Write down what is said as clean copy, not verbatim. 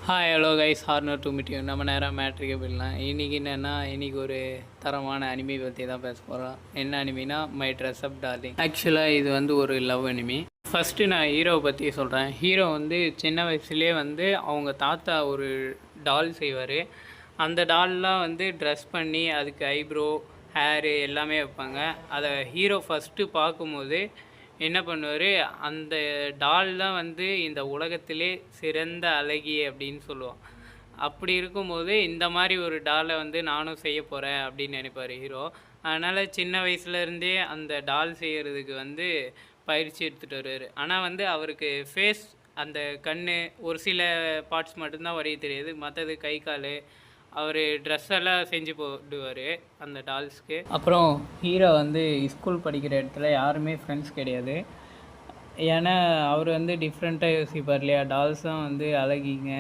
Hi hello guys honour to meet you. நம்ம நேரம் மேட்ரிக்கே போயிடலாம். இன்றைக்கி என்னென்னா ஒரு தரமான அனிமி பற்றி தான் பேச போகிறோம். என்ன அனிமினா மை ட்ரெஸ் அப் டார்லிங். ஆக்சுவலாக இது ஒரு லவ் அனிமி. ஃபஸ்ட்டு நான் ஹீரோவை பற்றி சொல்கிறேன். ஹீரோ சின்ன வயசுலேயே அவங்க தாத்தா ஒரு டால் செய்வார். அந்த டால்லாம் ட்ரெஸ் பண்ணி அதுக்கு ஐப்ரோ ஹேரு எல்லாமே வைப்பாங்க. அதை ஹீரோ ஃபஸ்ட்டு பார்க்கும்போது என்ன பண்ணுவார், அந்த டால் தான் இந்த உலகத்திலே சிறந்த அழகி அப்படின்னு சொல்லுவான். அப்படி இருக்கும்போது இந்த மாதிரி ஒரு டாலை நானும் செய்ய போகிறேன் அப்படின்னு நினைப்பார் ஹீரோ. அதனால் சின்ன வயசுலேருந்தே அந்த டால் செய்கிறதுக்கு பயிற்சி எடுத்துகிட்டு வருவார். ஆனால் அவருக்கு ஃபேஸ், அந்த கண், ஒரு சில பார்ட்ஸ் மட்டும்தான் வரைய தெரியாது. மற்றது கை கால், அவர் ட்ரெஸ் எல்லாம் செஞ்சு போடுவார் அந்த டால்ஸ்க்கு. அப்புறம் ஹீரோ ஸ்கூல் படிக்கிற இடத்துல யாருமே ஃப்ரெண்ட்ஸ் கிடையாது. ஏன்னா அவர் டிஃப்ரெண்ட்டாக யோசிப்பார் இல்லையா, டால்ஸ் தான் அழகிங்க,